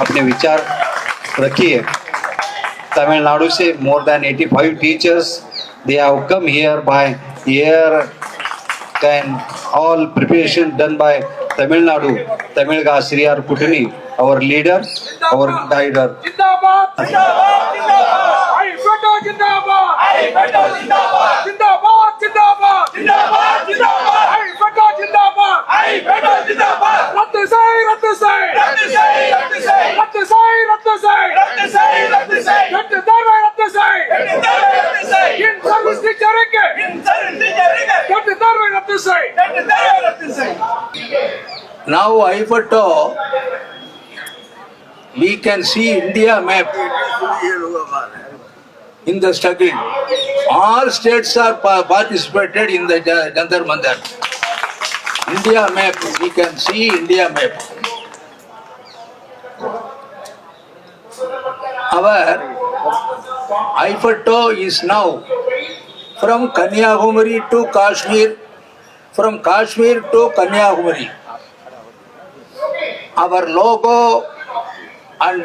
अपने विचार रखिए। तमिलनाडु से more than 85 teachers, they have come here by air and all preparation done by Tamil Nadu, Tamil Sriyar Kutuni, our leader, our guider. जिंदाबाद जिंदाबाद जिंदाबाद आई बेटा जिंदाबाद आई बेटा जिंदाबाद जिंदाबाद जिंदाबाद जिंदाबाद जिंदाबाद आई बेटा जिंदाबाद आई बेटा जिंदाबाद रद्द से रद्द से रद्द से रद्द से रद्द से रद्द से रद्द से रद्द से रद्द दर रद्द से रद्द दर रद्द से इन सर्विस टीचर के इन सर्विस टीचर के रद्द दर रद्द से रद्द दर रद्द से Now IFATO, we can see India map in the struggle. All states are participated in the Jantar Mandar. India map, we can see India map. Our IFATO is now from Kanyakumari to Kashmir, from Kashmir to Kanyakumari. Our logo and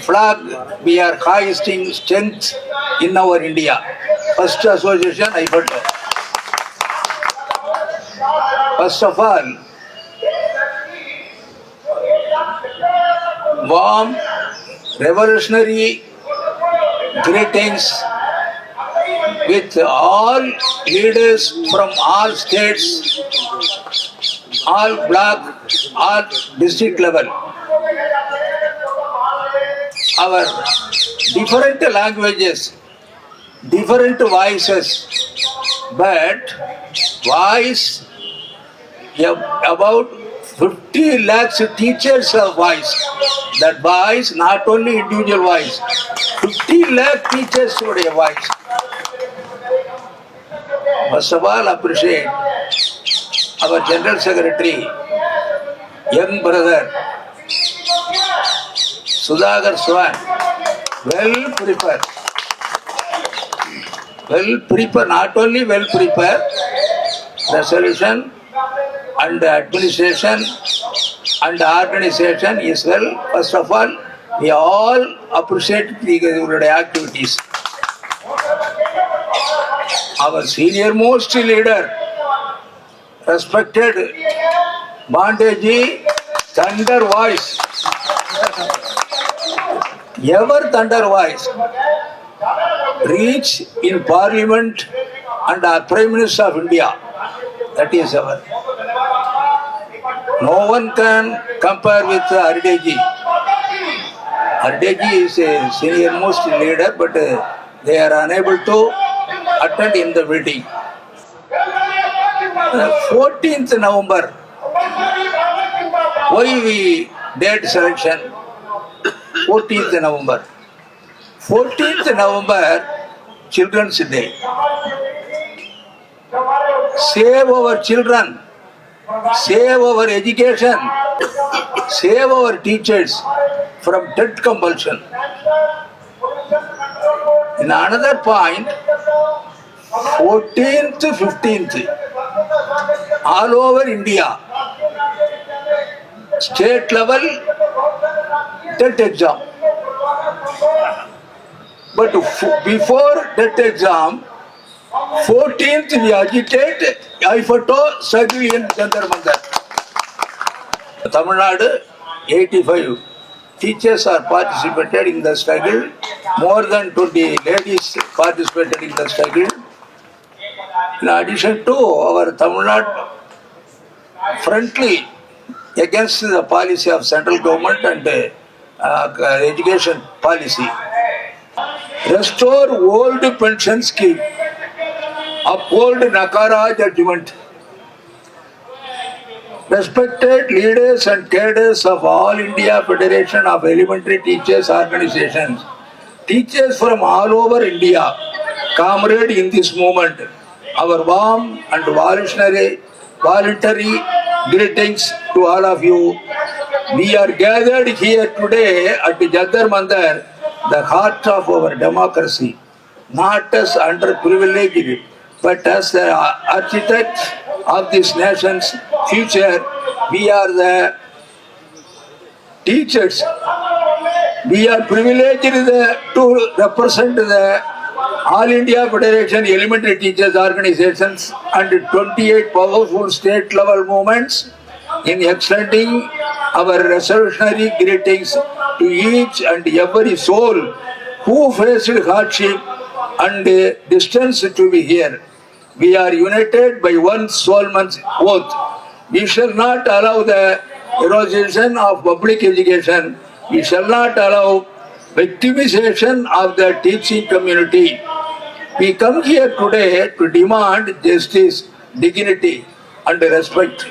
flag, we are hoisting strength in our India. First association, IFATO. First of all, warm revolutionary greetings with all leaders from all states, all block, all district level. Our different languages, different voices, but voice about 50 lakhs teachers of voice. That voice, not only individual voice, 50 lakh teachers should have voice. First of all, appreciate our General Secretary, young brother, Sudhakar Swan, well prepared, not only well prepared, the solution and the administration and the organization is well. First of all, we all appreciate the activities. Our senior most leader, respected Bandeji, thunder voice, ever thunder voice, reach in Parliament and Prime Minister of India. That is our. No one can compare with Ardeji. Ardeji is a senior most leader, but they are unable to attend in the meeting. 14th November, why we date selection? 14th November. 14th November, Children's Day. Save our children, save our education, save our teachers from debt compulsion. In another point, 14th, 15th, all over India, state level TET exam. But before TET exam, 14th we agitate IFATO struggle in Jantar Mandar. Tamil Nadu, 85 teachers are participated in the struggle. More than 20 ladies participated in the struggle. In addition to our Tamil Nadu friendly against the policy of central government and education policy. Restore old pension scheme. Uphold Nakara judgment. Respected leaders and cadres of All India Federation of Elementary Teachers Organizations, teachers from all over India, comrade in this movement, our warm and voluntary greetings to all of you. We are gathered here today at Jantar Mandar, the heart of our democracy, not as underprivileged, but as the architects of this nation's future. We are the teachers We are privileged to represent the All India Federation Elementary Teachers Organizations and 28 powerful state level movements in extending our revolutionary greetings to each and every soul who faced hardship and distance to be here. We are united by one soulman's oath. We shall not allow the erosion of public education. We shall not allow victimization of the teaching community. We come here today to demand justice, dignity, and respect.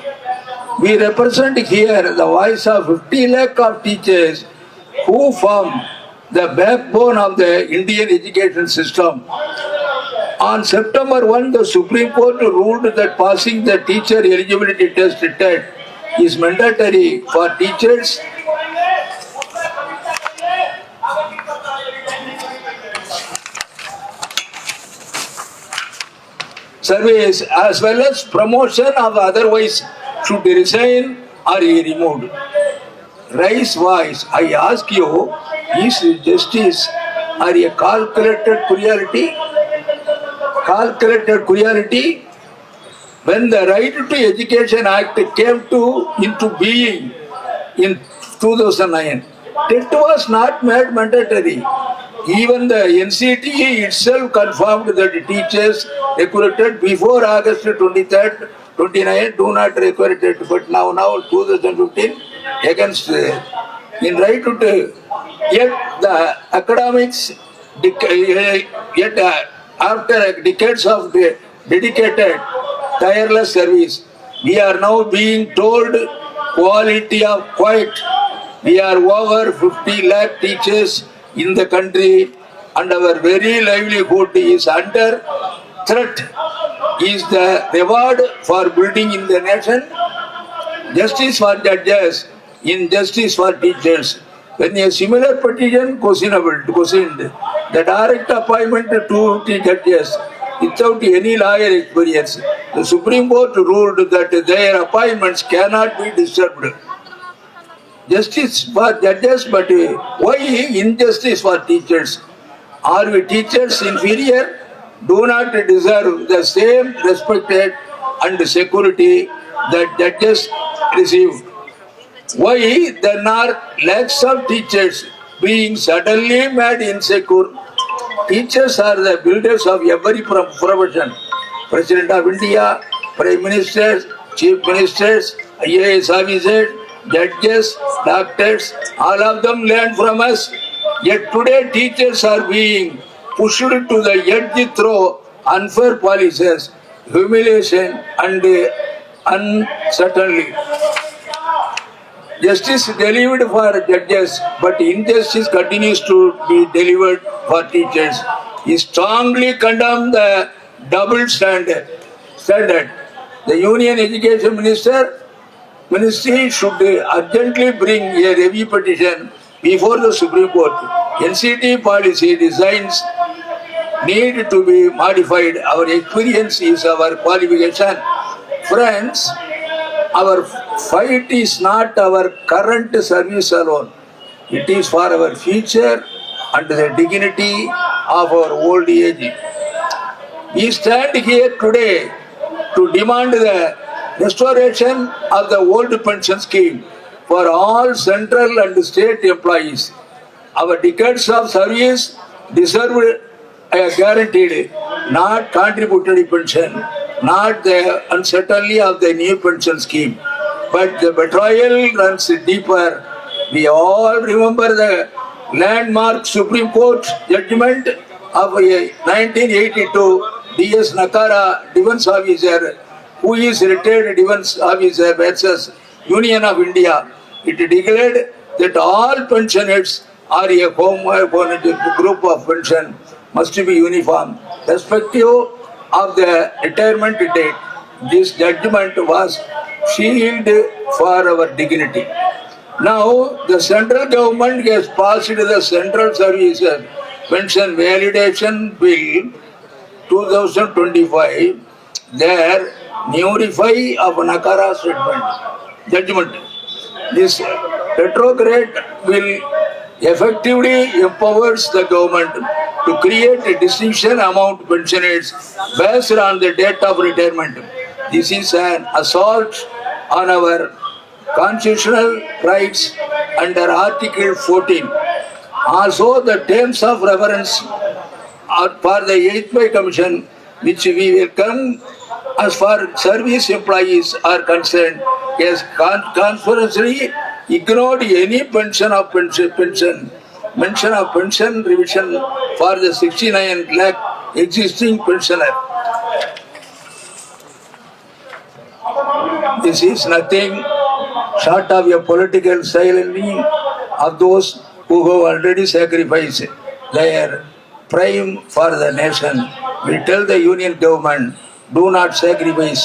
We represent here the voice of 50 lakh of teachers who form the backbone of the Indian education system. On September 1, the Supreme Court ruled that passing the teacher eligibility test TET is mandatory for teachers service as well as promotion of otherwise should resign or be removed. Raise voice, I ask you, is justice or a calculated cruelty? Calculated cruelty? When the Right to Education Act came into being in 2009, it was not made mandatory. Even the NCTE itself confirmed that teachers recruited before August 23rd, 29 do not require it. But now 2015 against in right to yet the academics after decades of dedicated tireless service, we are now being told quality of quiet. We are over 50 lakh teachers in the country and our very livelihood is under threat. Is the reward for building in the nation? Justice for judges, injustice for teachers. When a similar petition questioned the direct appointment to 2 judges without any lawyer experience, the Supreme Court ruled that their appointments cannot be disturbed. Justice for judges, but why injustice for teachers? Are we teachers inferior? Do not deserve the same respect and security that judges receive? Why then are lakhs of teachers being suddenly made insecure? Teachers are the builders of every profession. President of India, Prime Ministers, Chief Ministers, IAS officers, judges, doctors, all of them learn from us. Yet today teachers are being pushed to the edge through unfair policies, humiliation and uncertainty. Justice delivered for judges, but injustice continues to be delivered for teachers. We strongly condemn the double standard. The Union Education Ministry should urgently bring a review petition before the Supreme Court. NCT policy designs need to be modified. Our experience is our qualification. Friends, our fight is not our current service alone. It is for our future and the dignity of our old age. We stand here today to demand the restoration of the old pension scheme for all central and state employees. Our decades of service deserve a guaranteed, not contributory pension, not the uncertainty of the new pension scheme. But the betrayal runs deeper. We all remember the landmark Supreme Court judgment of 1982, D.S. Nakara, defense officer, who is retired defense officer versus Union of India. It declared that all pensioners are a homogeneous group of pension must be uniform, respective of the retirement date. This judgment was shield for our dignity. Now, the central government has passed the Central Services Pension Validation Bill 2025. There, nullify of Nakara judgment. This retrograde will effectively empowers the government to create a decision among pensioners based on the date of retirement. This is an assault on our constitutional rights under Article 14. Also, the terms of reference are for the 8th Pay Commission, which we will come as far service employees are concerned, has conferentially ignored any mention of pension revision for the 69 lakh existing pensioner. This is nothing short of a political silencing of those who have already sacrificed their prime for the nation. We tell the union government, do not sacrifice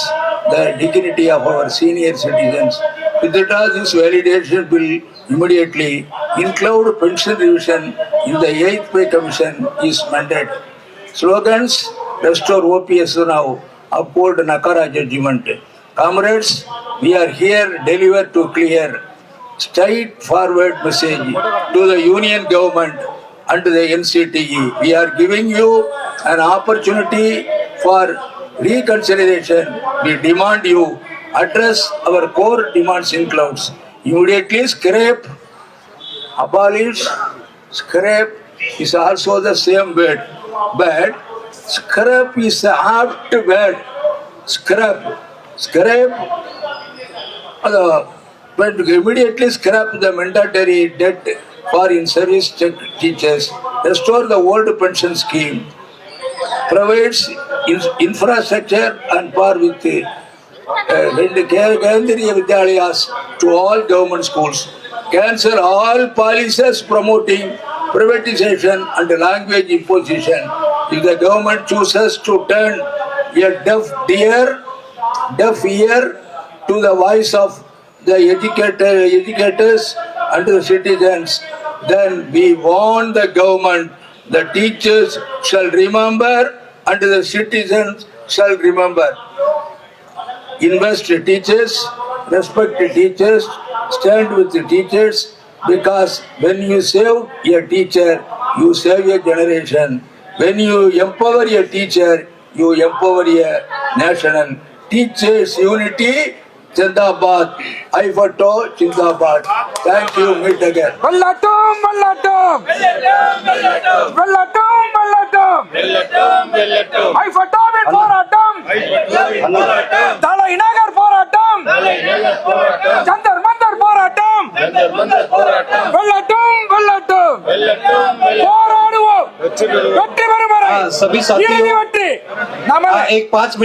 the dignity of our senior citizens. Withdraw this validation bill immediately. Include pension revision in the 8th Pay Commission is mandated. Slogans: restore OPS now, uphold Nakara judgment. Comrades, we are here deliver to clear, straightforward message to the union government and to the NCTE. We are giving you an opportunity for reconsideration. We demand you address our core demands includes immediately scrap, abolish, scrap is also the same word, but scrap is the apt word. Scrap, but immediately scrap the mandatory debt for in-service teachers, restore the old pension scheme, provides infrastructure and par with Kendriya Vidyalayas to all government schools, cancel all policies promoting privatization and language imposition. If the government chooses to turn a deaf ear to the voice of the educators and the citizens, then we warn the government, the teachers shall remember and the citizens shall remember. Invest in teachers, respect the teachers, stand with the teachers, because when you save a teacher, you save a generation. When you empower a teacher, you empower a nation. Teachers unity, Zindabad. I for to Zindabad. Thank you. Meet again. Vallatum, vallatum. Vallatum, vallatum. I for Tobin போராட்டம். தலைநகர் போராட்டம். ஜந்தர் மந்தர் போராட்டம். வெல்லட்டும், வெல்லட்டும். போராடுவோம். வெற்றி பெறும் வரை. सभी साथियों வெற்றி. நம்ம एक 5